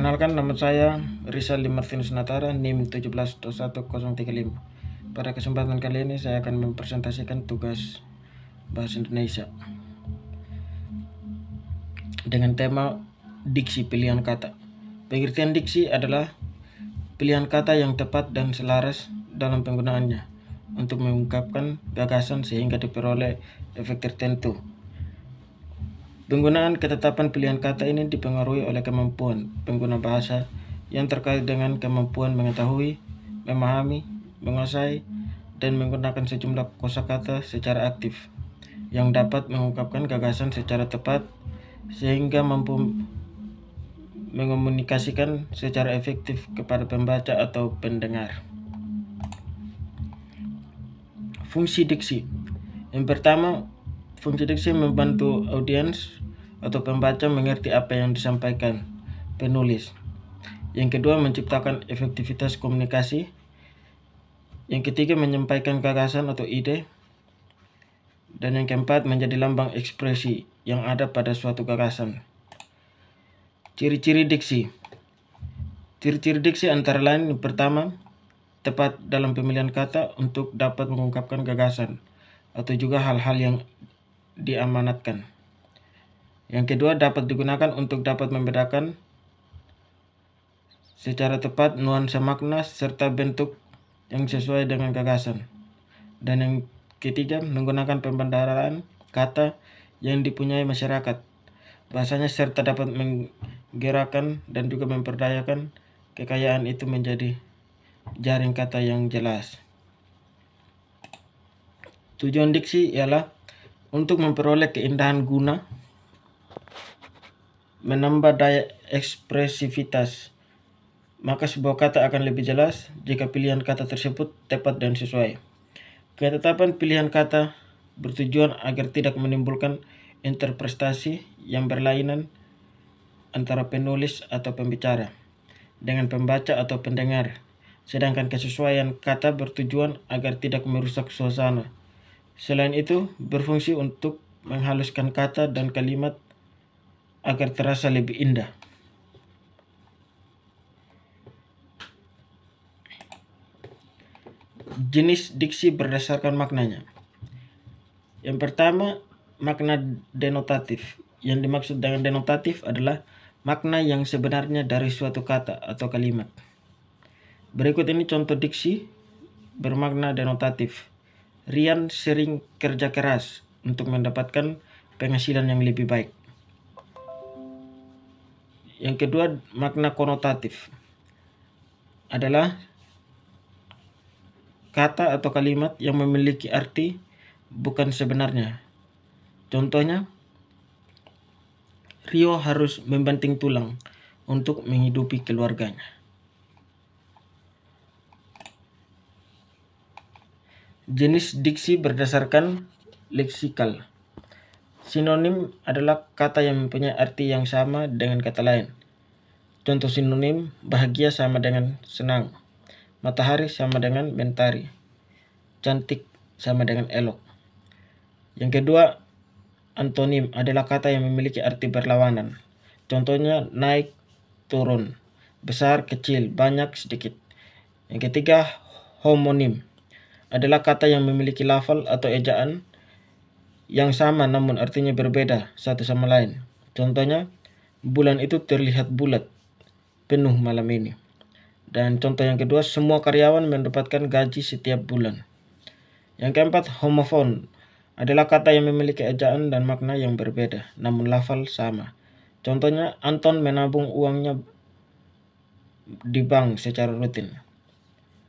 Perkenalkan, nama saya Rizal Martinus Natara, NIM 17211035. Pada kesempatan kali ini saya akan mempresentasikan tugas bahasa Indonesia dengan tema diksi pilihan kata. Pengertian diksi adalah pilihan kata yang tepat dan selaras dalam penggunaannya untuk mengungkapkan gagasan sehingga diperoleh efek tertentu. Penggunaan ketetapan pilihan kata ini dipengaruhi oleh kemampuan pengguna bahasa yang terkait dengan kemampuan mengetahui, memahami, menguasai, dan menggunakan sejumlah kosakata secara aktif yang dapat mengungkapkan gagasan secara tepat sehingga mampu mengomunikasikan secara efektif kepada pembaca atau pendengar. Fungsi diksi. Yang pertama, fungsi diksi membantu audiens atau pembaca mengerti apa yang disampaikan penulis. Yang kedua, menciptakan efektivitas komunikasi. Yang ketiga, menyampaikan gagasan atau ide. Dan yang keempat, menjadi lambang ekspresi yang ada pada suatu gagasan. Ciri-ciri diksi. Ciri-ciri diksi antara lain, yang pertama, tepat dalam pemilihan kata untuk dapat mengungkapkan gagasan atau juga hal-hal yang diamanatkan. Yang kedua, dapat digunakan untuk dapat membedakan secara tepat nuansa makna serta bentuk yang sesuai dengan gagasan. Dan yang ketiga, menggunakan pembendaharaan kata yang dipunyai masyarakat bahasanya serta dapat menggerakkan dan juga memperdayakan kekayaan itu menjadi jaring kata yang jelas. Tujuan diksi ialah untuk memperoleh keindahan guna, menambah daya ekspresivitas, maka sebuah kata akan lebih jelas jika pilihan kata tersebut tepat dan sesuai. Ketetapan pilihan kata bertujuan agar tidak menimbulkan interpretasi yang berlainan antara penulis atau pembicara dengan pembaca atau pendengar, sedangkan kesesuaian kata bertujuan agar tidak merusak suasana. Selain itu, berfungsi untuk menghaluskan kata dan kalimat agar terasa lebih indah. Jenis diksi berdasarkan maknanya. Yang pertama, makna denotatif. Yang dimaksud dengan denotatif adalah makna yang sebenarnya dari suatu kata atau kalimat. Berikut ini contoh diksi bermakna denotatif. Rian sering kerja keras untuk mendapatkan penghasilan yang lebih baik. Yang kedua, makna konotatif adalah kata atau kalimat yang memiliki arti bukan sebenarnya. Contohnya, Rio harus membanting tulang untuk menghidupi keluarganya. Jenis diksi berdasarkan leksikal. Sinonim adalah kata yang mempunyai arti yang sama dengan kata lain. Contoh sinonim, bahagia sama dengan senang, matahari sama dengan mentari, cantik sama dengan elok. Yang kedua, antonim adalah kata yang memiliki arti berlawanan. Contohnya naik, turun, besar, kecil, banyak, sedikit. Yang ketiga, homonim adalah kata yang memiliki lafal atau ejaan yang sama namun artinya berbeda satu sama lain. Contohnya, bulan itu terlihat bulat, penuh malam ini. Dan contoh yang kedua, semua karyawan mendapatkan gaji setiap bulan. Yang keempat, homofon adalah kata yang memiliki ejaan dan makna yang berbeda namun lafal sama. Contohnya, Anton menabung uangnya di bank secara rutin.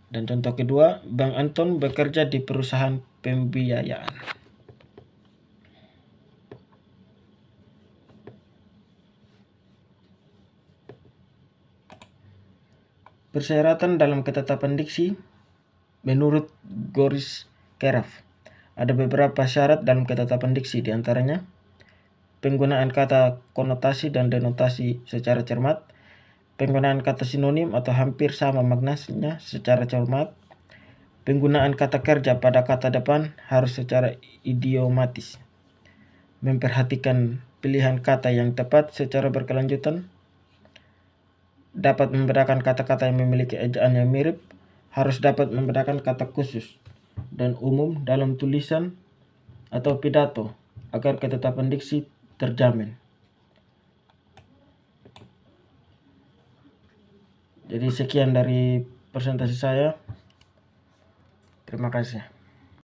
Dan contoh kedua, Bang Anton bekerja di perusahaan pembiayaan. Persyaratan dalam ketetapan diksi menurut Goris Keraf. Ada beberapa syarat dalam ketetapan diksi, diantaranya penggunaan kata konotasi dan denotasi secara cermat, penggunaan kata sinonim atau hampir sama maknanya secara cermat, penggunaan kata kerja pada kata depan harus secara idiomatis, memperhatikan pilihan kata yang tepat secara berkelanjutan, dapat membedakan kata-kata yang memiliki ejaan yang mirip, harus dapat membedakan kata khusus dan umum dalam tulisan atau pidato agar ketetapan diksi terjamin. Jadi sekian dari presentasi saya. Terima kasih.